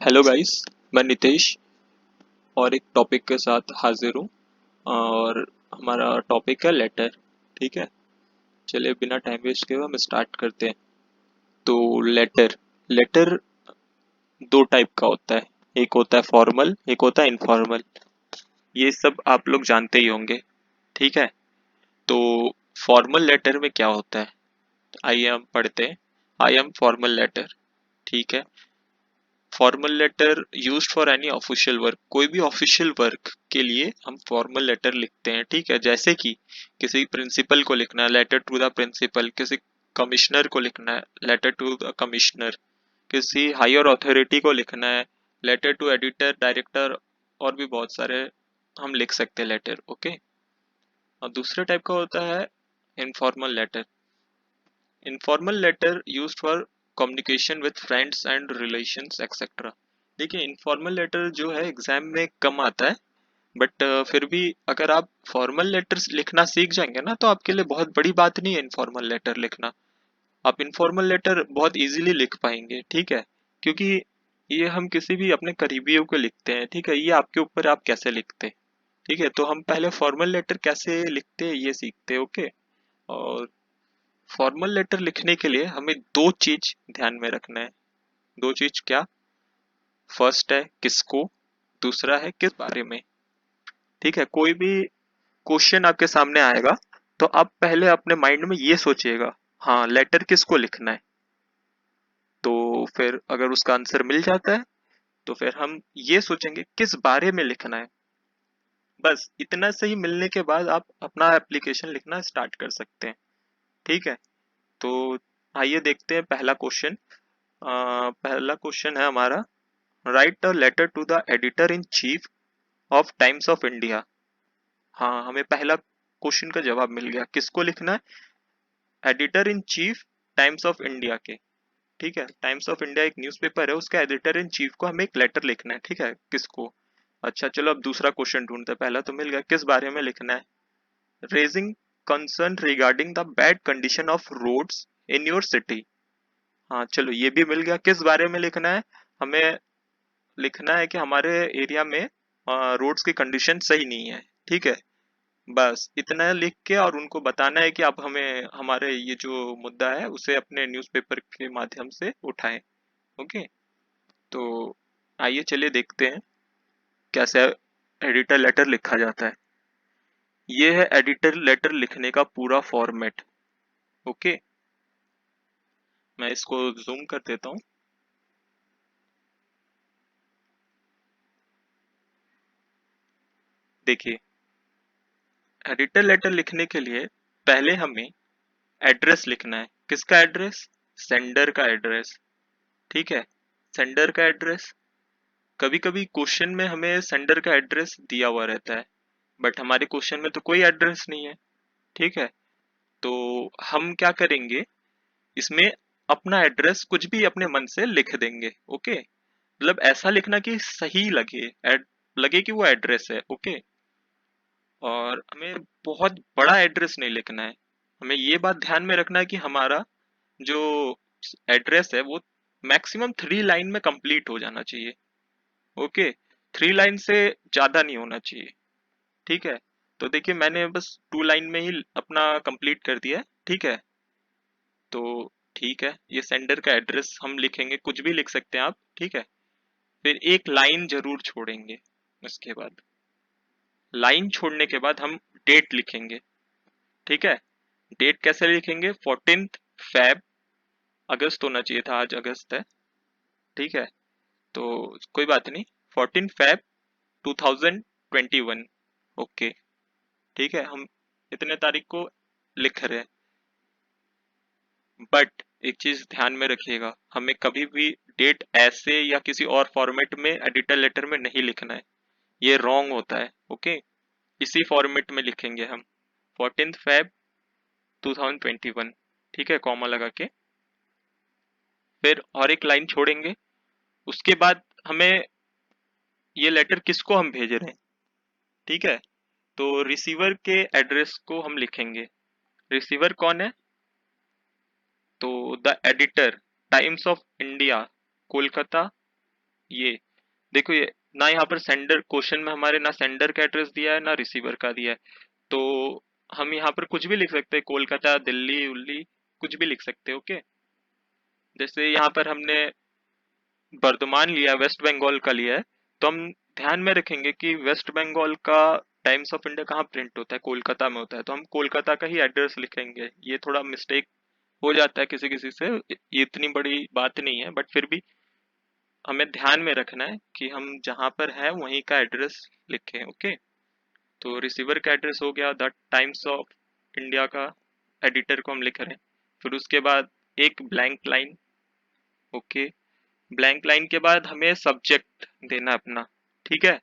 Hello guys. मैं नितेश और एक टॉपिक के साथ हाजिर हूँ। और हमारा टॉपिक है लेटर। ठीक है, चलिए बिना टाइम वेस्ट किए हम स्टार्ट करते हैं। तो लेटर लेटर दो टाइप का होता है। एक होता है फॉर्मल, एक होता है इनफॉर्मल। ये सब आप लोग जानते ही होंगे। ठीक है, तो फॉर्मल लेटर में क्या होता है, आइए हम पढ़ते हैं। I am formal letter. ठीक है, formal letter used for any official work. कोई भी ऑफिशियल वर्क के लिए हम फॉर्मल लेटर लिखते हैं। ठीक है, जैसे कि किसी प्रिंसिपल को लिखना है, लेटर टू द प्रिंसिपल। किसी कमिश्नर को लिखना है, लेटर टू द कमिश्नर। किसी हायर अथॉरिटी को लिखना है, लेटर टू एडिटर, डायरेक्टर। और भी बहुत सारे हम लिख सकते हैं लेटर। ओके। और दूसरे टाइप का होता है informal letter. Informal letter used for communication with friends and relations etcetera. देखिए, इनफॉर्मल लेटर जो है एग्जाम में कम आता है, बट फिर भी अगर आप फॉर्मल लेटर्स लिखना सीख जाएंगे ना, तो आपके लिए बहुत बड़ी बात नहीं है इनफॉर्मल लेटर लिखना। आप इनफॉर्मल लेटर बहुत इजीली लिख पाएंगे। ठीक है, क्योंकि ये हम किसी भी अपने करीबियों को लिखते हैं। ठीक है, ये आपके ऊपर है, आप कैसे लिखते हैं। ठीक है, तो हम पहले फॉर्मल लेटर कैसे लिखते हैं ये सीखते हैं। ओके। और फॉर्मल लेटर लिखने के लिए हमें दो चीज ध्यान में रखना है। दो चीज क्या? फर्स्ट है किसको, दूसरा है किस बारे में। ठीक है, कोई भी क्वेश्चन आपके सामने आएगा तो आप पहले अपने माइंड में ये सोचिएगा, हाँ लेटर किसको लिखना है। तो फिर अगर उसका आंसर मिल जाता है तो फिर हम ये सोचेंगे किस बारे में लिखना है। बस इतना सही मिलने के बाद आप अपना एप्लीकेशन लिखना स्टार्ट कर सकते हैं। ठीक है, तो आइए देखते हैं पहला क्वेश्चन। पहला क्वेश्चन है हमारा, write a letter to the editor in chief of Times of India. हाँ, हमें पहला क्वेश्चन का जवाब मिल गया। किसको लिखना है? Editor in chief times of India के। ठीक है, टाइम्स ऑफ इंडिया एक न्यूज़पेपर है, उसका एडिटर इन चीफ को हमें एक लेटर लिखना है। ठीक है, किसको? अच्छा चलो, अब दूसरा क्वेश्चन ढूंढते हैं। पहला तो मिल गया, किस बारे में लिखना है? Raising concern regarding the bad condition of roads in your city. हाँ चलो, ये भी मिल गया। किस बारे में लिखना है? हमें लिखना है कि हमारे एरिया में रोड्स की कंडीशन सही नहीं है। ठीक है, बस इतना लिख के और उनको बताना है कि आप हमें हमारे ये जो मुद्दा है उसे अपने न्यूज़पेपर के माध्यम से उठाएं। ओके। तो आइए चलिए देखते हैं कैसे एडिटर लेटर लिखा जाता है। ये है एडिटर लेटर लिखने का पूरा फॉर्मेट। ओके, मैं इसको जूम कर देता हूँ। देखिए, एडिटर लेटर लिखने के लिए पहले हमें एड्रेस लिखना है। किसका एड्रेस? सेंडर का एड्रेस। ठीक है, सेंडर का एड्रेस। कभी कभी क्वेश्चन में हमें सेंडर का एड्रेस दिया हुआ रहता है, बट हमारे क्वेश्चन में तो कोई एड्रेस नहीं है। ठीक है, तो हम क्या करेंगे, इसमें अपना एड्रेस कुछ भी अपने मन से लिख देंगे। ओके, मतलब ऐसा लिखना कि सही लगे, लगे कि वो एड्रेस है। ओके। और हमें बहुत बड़ा एड्रेस नहीं लिखना है। हमें ये बात ध्यान में रखना है कि हमारा जो एड्रेस है वो मैक्सिमम 3 लाइन में कंप्लीट हो जाना चाहिए। ओके, 3 लाइन से ज्यादा नहीं होना चाहिए। ठीक है, तो देखिए मैंने बस 2 लाइन में ही अपना कंप्लीट कर दिया है। ठीक है, तो ठीक है, ये सेंडर का एड्रेस हम लिखेंगे, कुछ भी लिख सकते हैं आप। ठीक है, फिर एक लाइन जरूर छोड़ेंगे। उसके बाद लाइन छोड़ने के बाद हम डेट लिखेंगे। ठीक है, डेट कैसे लिखेंगे? 14 फेब, अगस्त होना चाहिए था, आज अगस्त है। ठीक है, तो कोई बात नहीं, 14 फेब 2021। ओके। ठीक है, हम इतने तारीख को लिख रहे हैं। बट एक चीज ध्यान में रखिएगा, हमें कभी भी डेट ऐसे या किसी और फॉर्मेट में एडिटर लेटर में नहीं लिखना है। ये रॉन्ग होता है। ओके, इसी फॉर्मेट में लिखेंगे हम, 14 फेब 2021। ठीक है, कॉमा लगा के फिर और एक लाइन छोड़ेंगे। उसके बाद हमें ये लेटर किसको हम भेज रहे हैं। ठीक है, तो रिसीवर के एड्रेस को हम लिखेंगे। रिसीवर कौन है? तो the editor, times of India, Kolkata, ये देखो, ये ना यहाँ पर सेंडर क्वेश्चन में हमारे ना सेंडर का एड्रेस दिया है ना रिसीवर का दिया है। तो हम यहाँ पर कुछ भी लिख सकते हैं, कोलकाता, दिल्ली उल्ली, कुछ भी लिख सकते हैं। ओके, जैसे यहाँ पर हमने वर्धमान लिया, वेस्ट बंगाल का लिया है, तो हम ध्यान में रखेंगे कि वेस्ट बंगाल का टाइम्स ऑफ इंडिया कहाँ प्रिंट होता है, कोलकाता में होता है, तो हम कोलकाता का ही एड्रेस लिखेंगे। ये थोड़ा मिस्टेक हो जाता है किसी किसी से, ये इतनी बड़ी बात नहीं है, बट फिर भी हमें ध्यान में रखना है कि हम जहाँ पर है वहीं का एड्रेस लिखें। ओके, तो रिसीवर का एड्रेस हो गया, द टाइम्स ऑफ इंडिया का एडिटर को हम लिख रहे हैं। फिर उसके बाद एक blank line. Okay, blank line के बाद हमें सब्जेक्ट देना है अपना। ठीक है,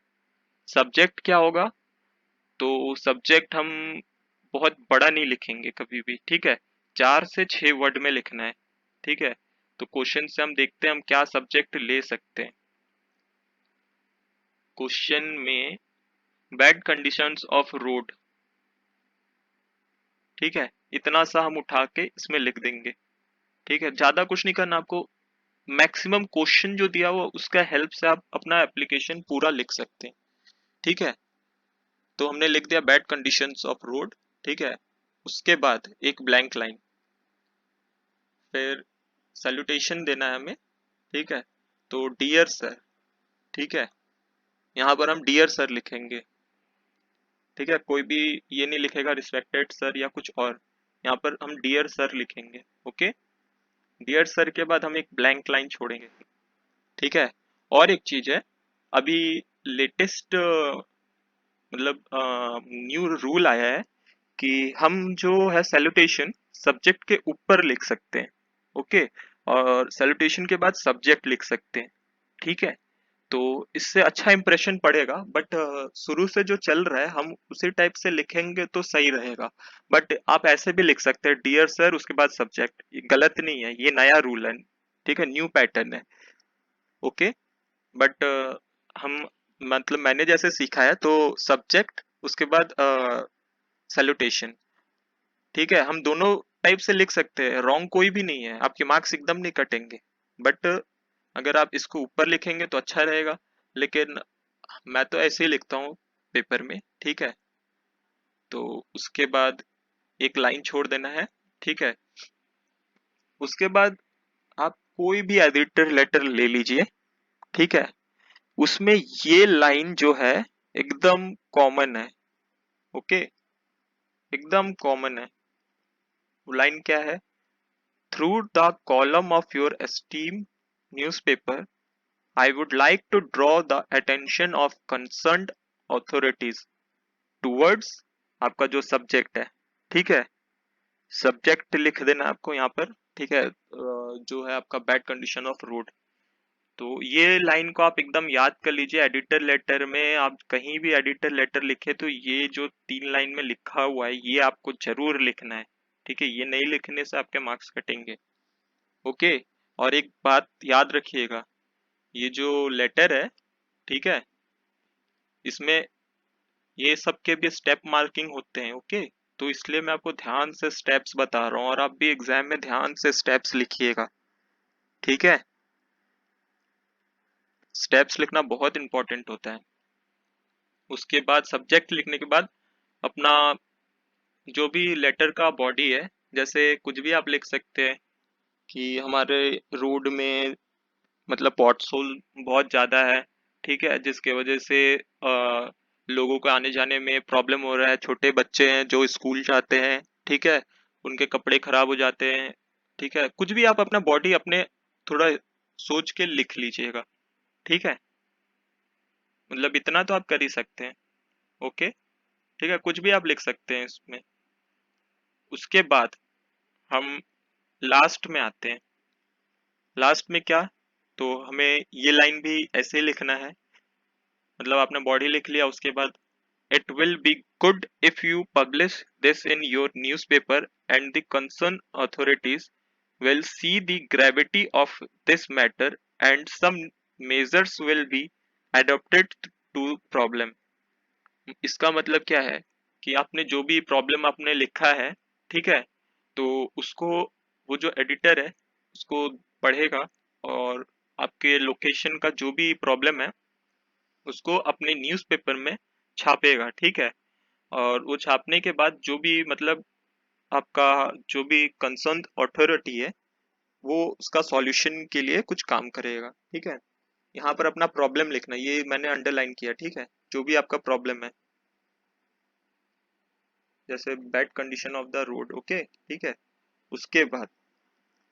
सब्जेक्ट क्या होगा, तो सब्जेक्ट हम बहुत बड़ा नहीं लिखेंगे कभी भी। ठीक है, 4 से 6 वर्ड में लिखना है। ठीक है, तो क्वेश्चन से हम देखते हैं हम क्या सब्जेक्ट ले सकते हैं। क्वेश्चन में बैड कंडीशंस ऑफ रोड, ठीक है, इतना सा हम उठा के इसमें लिख देंगे। ठीक है, ज्यादा कुछ नहीं करना आपको, मैक्सिमम क्वेश्चन जो दिया हुआ उसका हेल्प से आप अपना एप्लीकेशन पूरा लिख सकते हैं। ठीक है, तो हमने लिख दिया बैड कंडीशंस ऑफ रोड। ठीक है, उसके बाद एक ब्लैंक लाइन, फिर सैल्यूटेशन देना है हमें। ठीक है, तो डियर सर। ठीक है, यहाँ पर हम डियर सर लिखेंगे। ठीक है, कोई भी ये नहीं लिखेगा रिस्पेक्टेड सर या कुछ और, यहाँ पर हम डियर सर लिखेंगे। ओके, डियर सर के बाद हम एक ब्लैंक लाइन छोड़ेंगे। ठीक है, और एक चीज है, अभी लेटेस्ट मतलब न्यू रूल आया है कि हम जो है सैल्यूटेशन सब्जेक्ट के ऊपर लिख सकते हैं। ओके, और सैल्यूटेशन के बाद सब्जेक्ट लिख सकते हैं। ठीक है, तो इससे अच्छा इंप्रेशन पड़ेगा, बट शुरू से जो चल रहा है हम उसी टाइप से लिखेंगे तो सही रहेगा। बट आप ऐसे भी लिख सकते हैं, डियर सर उसके बाद सब्जेक्ट, ये गलत नहीं है, ये नया रूल है। ठीक है, न्यू पैटर्न है। ओके, बट हम मतलब मैंने जैसे सीखा है तो सब्जेक्ट उसके बाद सैल्यूटेशन। ठीक है, हम दोनों टाइप से लिख सकते हैं, रॉन्ग कोई भी नहीं है, आपके मार्क्स एकदम नहीं कटेंगे। बट अगर आप इसको ऊपर लिखेंगे तो अच्छा रहेगा, लेकिन मैं तो ऐसे ही लिखता हूँ पेपर में। ठीक है, तो उसके बाद एक लाइन छोड़ देना है। ठीक है, उसके बाद आप कोई भी एडिटर लेटर ले लीजिए। ठीक है, उसमें ये लाइन जो है एकदम कॉमन है। ओके, एकदम कॉमन है। वो लाइन क्या है, through the column of your esteem newspaper I would like to draw the attention of concerned authorities towards आपका जो सब्जेक्ट है। ठीक है, सब्जेक्ट लिख देना आपको यहाँ पर। ठीक है, जो है आपका बैड कंडीशन ऑफ रोड, तो ये लाइन को आप एकदम याद कर लीजिए। एडिटर लेटर में आप कहीं भी एडिटर लेटर लिखे तो ये जो 3 लाइन में लिखा हुआ है ये आपको जरूर लिखना है। ठीक है, ये नहीं लिखने से आपके मार्क्स कटेंगे। ओके, और एक बात याद रखिएगा, ये जो लेटर है, ठीक है, इसमें ये सब के भी स्टेप मार्किंग होते हैं। ओके, तो इसलिए मैं आपको ध्यान से स्टेप्स बता रहा हूँ, और आप भी एग्जाम में ध्यान से स्टेप्स लिखिएगा। ठीक है, स्टेप्स लिखना बहुत इंपॉर्टेंट होता है। उसके बाद सब्जेक्ट लिखने के बाद अपना जो भी लेटर का बॉडी है, जैसे कुछ भी आप लिख सकते हैं कि हमारे रोड में मतलब पॉटहोल बहुत ज़्यादा है। ठीक है, जिसके वजह से लोगों को आने जाने में प्रॉब्लम हो रहा है, छोटे बच्चे हैं जो स्कूल जाते हैं। ठीक है, उनके कपड़े खराब हो जाते हैं। ठीक है, कुछ भी आप अपना बॉडी अपने थोड़ा सोच के लिख लीजिएगा। ठीक है, मतलब इतना तो आप कर ही सकते हैं। ओके, ठीक है, कुछ भी आप लिख सकते हैं इसमें। उसके बाद हम लास्ट में आते हैं। लास्ट में क्या, तो हमें ये लाइन भी ऐसे ही लिखना है, मतलब आपने बॉडी लिख लिया, उसके बाद it will be good if you publish this in your newspaper and the concerned authorities will see the gravity of this matter and some measures will be adopted to problem। इसका मतलब क्या है कि आपने जो भी प्रॉब्लम आपने लिखा है, ठीक है, तो उसको वो जो एडिटर है उसको पढ़ेगा, और आपके लोकेशन का जो भी प्रॉब्लम है उसको अपने न्यूज़पेपर में छापेगा, ठीक है। और वो छापने के बाद जो भी मतलब आपका जो भी कंसर्न अथॉरिटी है वो उसका सॉल्यूशन के लिए कुछ काम करेगा, ठीक है। यहाँ पर अपना प्रॉब्लम लिखना, ये मैंने अंडरलाइन किया, ठीक है। जो भी आपका प्रॉब्लम है, जैसे bad condition of the road, okay, ठीक है। उसके बाद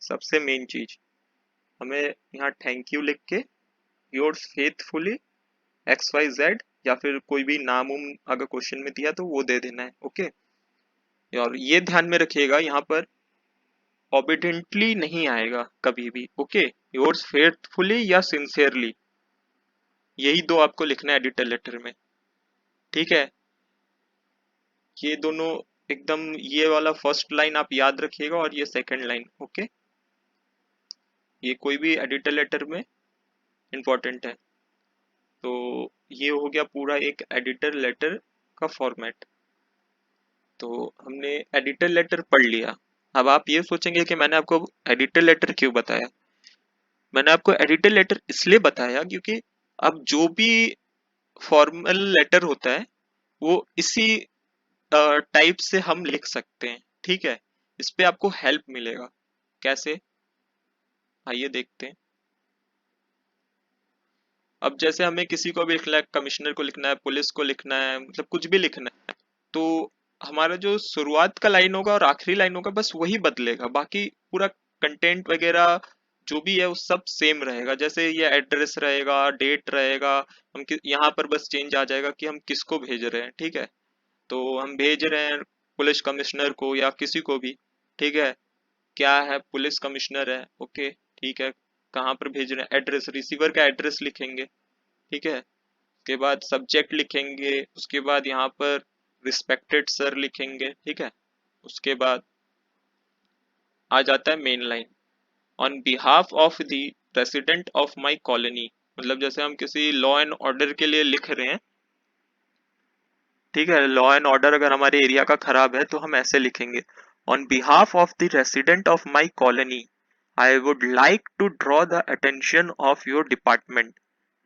सबसे मेन चीज, हमें यहाँ थैंक यू लिख के योर्स फेथफुली XYZ, या फिर कोई भी नाम उम अगर क्वेश्चन में दिया तो वो दे देना है, ओके। और ये ध्यान में रखिएगा यहाँ पर ओबिडेंटली नहीं आएगा कभी भी, ओके। योर्स फेथफुली या सिंसियरली, यही दो आपको लिखना है एडिटर लेटर में, ठीक है। ये दोनों एकदम, ये वाला फर्स्ट लाइन आप याद रखिएगा और ये सेकंड लाइन, ओके। ये कोई भी एडिटर लेटर में इंपॉर्टेंट है। तो ये हो गया पूरा एक एडिटर लेटर का फॉर्मेट। तो हमने एडिटर लेटर पढ़ लिया। अब आप ये सोचेंगे कि मैंने आपको एडिटर लेटर क्यों बताया। मैंने आपको एडिटर लेटर इसलिए बताया क्योंकि अब जो भी फॉर्मल लेटर होता है वो इसी टाइप से हम लिख सकते हैं, ठीक है। इस पे आपको हेल्प मिलेगा। कैसे, आइए देखते हैं। अब जैसे हमें किसी को भी लिखना है, कमिश्नर को लिखना है, पुलिस को लिखना है, मतलब कुछ भी लिखना है, तो हमारा जो शुरुआत का लाइन होगा और आखिरी लाइन होगा बस वही बदलेगा, बाकी पूरा कंटेंट वगैरह जो भी है वो सब सेम रहेगा। जैसे ये एड्रेस रहेगा, डेट रहेगा, यहाँ पर बस चेंज आ जाएगा कि हम किसको भेज रहे हैं, ठीक है। तो हम भेज रहे हैं पुलिस कमिश्नर को या किसी को भी, ठीक है। क्या है, पुलिस कमिश्नर है, ओके, ठीक है। कहाँ पर भेज रहे हैं, एड्रेस, रिसीवर का एड्रेस लिखेंगे, ठीक है। उसके बाद सब्जेक्ट लिखेंगे, उसके बाद यहाँ पर रिस्पेक्टेड सर लिखेंगे, ठीक है। उसके बाद आ जाता है main line, on behalf of the resident of my colony. मतलब जैसे हम किसी लॉ एंड ऑर्डर के लिए लिख रहे हैं, ठीक है। लॉ एंड ऑर्डर अगर हमारे एरिया का खराब है तो हम ऐसे लिखेंगे, on behalf of the resident of my colony I would like to draw the attention of your department,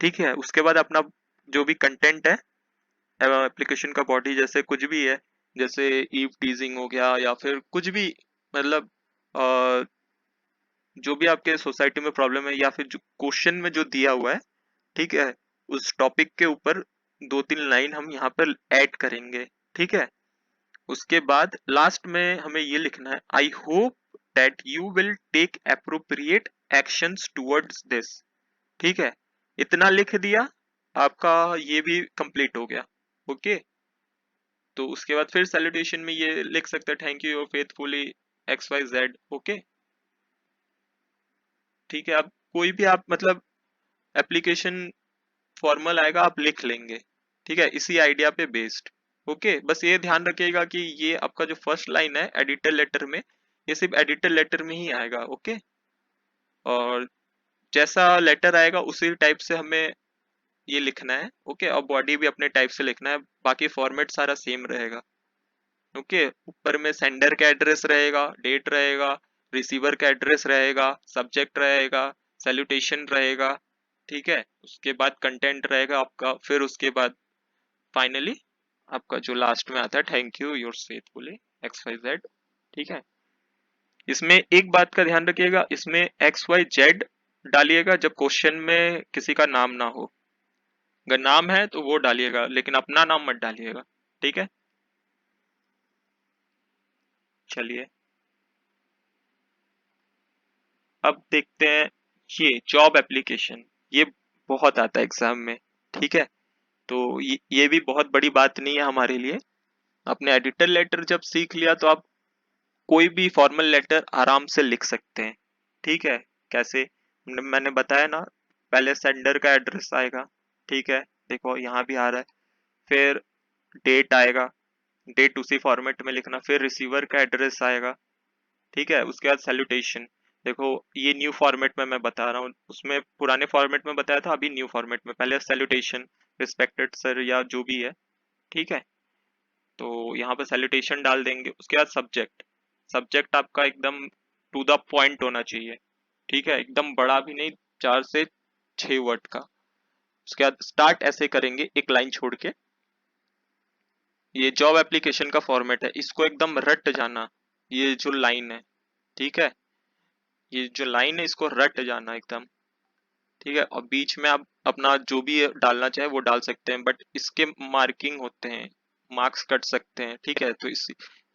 ठीक है। उसके बाद अपना जो भी कंटेंट है एप्लीकेशन का बॉडी, जैसे कुछ भी है, जैसे ईव टीजिंग हो गया या फिर कुछ भी, मतलब अ, जो भी आपके सोसाइटी में प्रॉब्लम है या फिर जो क्वेश्चन में जो दिया हुआ है, ठीक है, उस टॉपिक के ऊपर दो तीन लाइन हम यहाँ पर ऐड करेंगे, ठीक है। उसके बाद लास्ट में हमें ये लिखना है, I hope that you will take appropriate actions towards this, ठीक है। इतना लिख दिया, आपका ये भी कंप्लीट हो गया, ओके। तो उसके बाद फिर सैल्यूटेशन में ये लिख सकते हैं, thank you your faithfully XYZ, okay, ठीक है। अब कोई भी आप मतलब एप्लीकेशन फॉर्मल आएगा आप लिख लेंगे, ठीक है, इसी आइडिया पे बेस्ड, ओके। बस ये ध्यान रखिएगा कि ये आपका जो फर्स्ट लाइन है एडिटर लेटर में, ये सिर्फ एडिटर लेटर में ही आएगा, ओके। और जैसा लेटर आएगा उसी टाइप से हमें ये लिखना है, ओके। और बॉडी भी अपने टाइप से लिखना है, बाकी फॉर्मेट सारा सेम रहेगा, ओके। ऊपर में सेंडर का एड्रेस रहेगा, डेट रहेगा, रिसीवर का एड्रेस रहेगा, सब्जेक्ट रहेगा, सैल्यूटेशन रहेगा, ठीक है। उसके बाद कंटेंट रहेगा आपका, फिर उसके बाद फाइनली आपका जो लास्ट में आता है, thank you yours faithfully XYZ, ठीक है। इसमें एक बात का ध्यान रखिएगा, इसमें XYZ डालिएगा जब क्वेश्चन में किसी का नाम ना हो। अगर नाम है तो वो डालिएगा, लेकिन अपना नाम मत डालिएगा, ठीक है। चलिए अब देखते हैं ये जॉब एप्लीकेशन, ये बहुत आता है एग्जाम में, ठीक है। तो ये भी बहुत बड़ी बात नहीं है हमारे लिए। आपने एडिटर लेटर जब सीख लिया तो आप कोई भी फॉर्मल लेटर आराम से लिख सकते हैं, ठीक है। कैसे, मैंने बताया ना, पहले सेंडर का एड्रेस आएगा, ठीक है, देखो यहाँ भी आ रहा है। फिर डेट आएगा, डेट उसी फॉर्मेट में लिखना, फिर रिसीवर का एड्रेस आएगा, ठीक है। उसके बाद सैल्यूटेशन, देखो ये न्यू फॉर्मेट में मैं बता रहा हूँ, उसमें पुराने फॉर्मेट में बताया था, अभी न्यू फॉर्मेट में, पहले सैल्यूटेशन, रिस्पेक्टेड सर या जो भी है, ठीक है। तो यहाँ पर सैल्यूटेशन डाल देंगे। उसके बाद सब्जेक्ट, सब्जेक्ट आपका एकदम टू द पॉइंट होना चाहिए, ठीक है, एकदम बड़ा भी नहीं, 4 से 6 वर्ड का। उसके बाद स्टार्ट ऐसे करेंगे एक लाइन छोड़ के। ये जॉब एप्लीकेशन का फॉर्मेट है, इसको एकदम रट जाना। ये जो लाइन है, ठीक है, ये जो लाइन है इसको रट जाना एकदम, ठीक है। और बीच में आप अपना जो भी डालना चाहे वो डाल सकते हैं, बट इसके मार्किंग होते हैं, मार्क्स कट सकते हैं, ठीक है। तो इस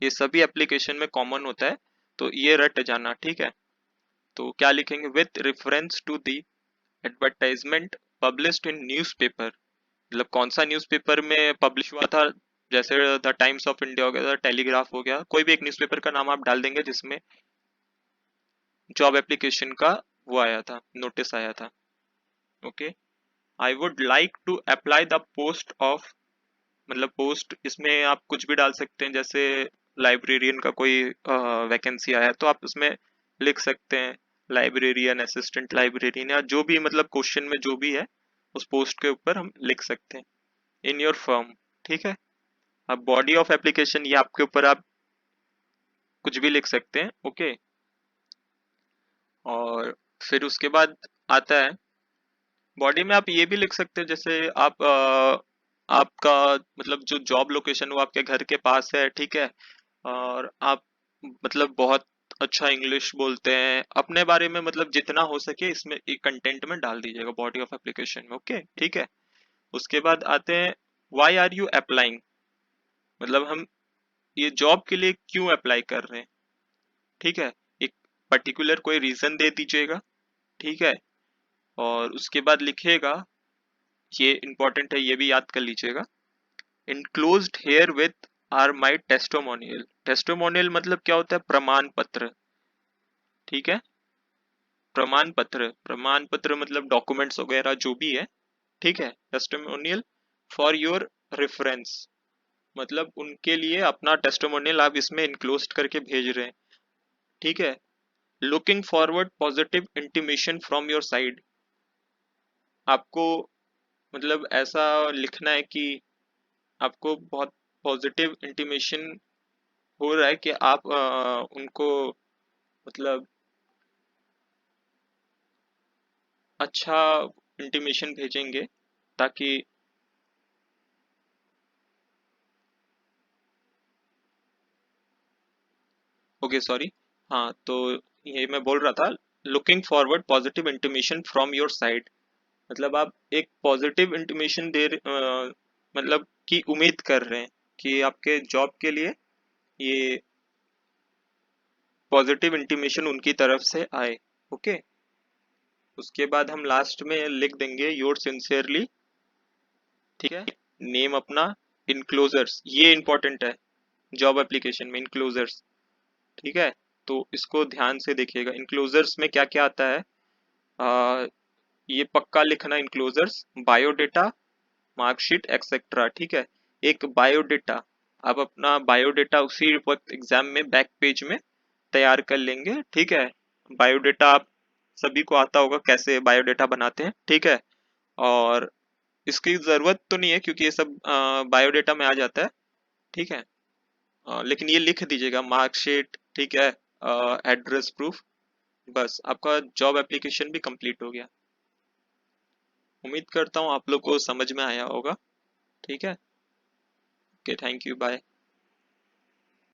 ये सभी एप्लीकेशन में कॉमन होता है, तो ये रट जाना, ठीक है। तो क्या लिखेंगे, with reference to the advertisement published in newspaper, मतलब कौन सा न्यूज़पेपर में पब्लिश हुआ था, जैसे द टाइम्स ऑफ इंडिया हो गया, द टेलीग्राफ हो गया, कोई भी एक न्यूज़पेपर का नाम आप डाल देंगे जिसमें जॉब एप्लीकेशन का वो आया था, नोटिस आया था। Okay, I would like to apply the post of, मतलब पोस्ट इसमें आप कुछ भी डाल सकते हैं, जैसे लाइब्रेरियन का कोई वैकेंसी आया तो आप उसमें लिख सकते हैं लाइब्रेरियन, असिस्टेंट लाइब्रेरियन, या जो भी मतलब क्वेश्चन में जो भी है उस पोस्ट के ऊपर हम लिख सकते हैं, इन योर फर्म, ठीक है। अब बॉडी ऑफ एप्लीकेशन ये आपके ऊपर, आप कुछ भी लिख सकते हैं, ओके। और फिर उसके बाद आता है बॉडी में, आप ये भी लिख सकते हैं, जैसे आप आपका मतलब जो जॉब लोकेशन वो आपके घर के पास है, ठीक है, और आप मतलब बहुत अच्छा इंग्लिश बोलते हैं, अपने बारे में मतलब जितना हो सके इसमें एक कंटेंट में डाल दीजिएगा बॉडी ऑफ एप्लीकेशन में, ओके, ठीक है। उसके बाद आते हैं व्हाई आर यू अप्लाइंग, मतलब हम ये जॉब के लिए क्यों अप्लाई कर रहे हैं, ठीक है। एक पर्टिकुलर कोई रीजन दे दीजिएगा, ठीक है। और उसके बाद लिखिएगा, ये इंपॉर्टेंट है, ये भी याद कर लीजिएगा, enclosed here with are my testimonial. Testimonial मतलब क्या होता है, प्रमाण पत्र, ठीक है। प्रमाण पत्र मतलब डॉक्यूमेंट्स वगैरह जो भी है, ठीक है। टेस्टिमोनियल फॉर योर रेफरेंस, मतलब उनके लिए अपना टेस्टिमोनियल आप इसमें इनक्लोज करके भेज रहे हैं, ठीक है। Looking forward positive intimation from your side, आपको मतलब ऐसा लिखना है कि आपको बहुत पॉजिटिव इंटीमेशन हो रहा है कि आप उनको मतलब अच्छा इंटीमेशन भेजेंगे, ताकि ओके सॉरी, हाँ तो ये मैं बोल रहा था, looking forward positive intimation from your side, मतलब आप एक पॉजिटिव इंटीमेशन मतलब की उम्मीद कर रहे हैं कि आपके जॉब के लिए ये पॉजिटिव इंटीमेशन उनकी तरफ से आए, ओके। उसके बाद हम लास्ट में लिख देंगे योर सिंसियरली, ठीक है, नेम अपना, इनक्लोजर्स ये इंपॉर्टेंट है जॉब एप्लीकेशन में, इनक्लोजर्स, ठीक है। तो इसको ध्यान से देखिएगा, इनक्लोजर्स में क्या क्या आता है, आ, ये पक्का लिखना, इनक्लोजर्स बायोडेटा, मार्कशीट एक्सेट्रा, ठीक है। एक बायोडेटा, आप अपना बायोडेटा उसी वक्त एग्जाम में बैक पेज में तैयार कर लेंगे, ठीक है। बायोडेटा आप सभी को आता होगा कैसे बायोडेटा बनाते हैं, ठीक है। और इसकी जरूरत तो नहीं है क्योंकि ये सब बायोडेटा में आ जाता है, ठीक है। लेकिन ये लिख दीजिएगा मार्कशीट, ठीक है, एड्रेस प्रूफ, बस आपका जॉब एप्लीकेशन भी कंप्लीट हो गया। उम्मीद करता हूँ आप लोग को समझ में आया होगा, ठीक है। Okay, thank you, bye.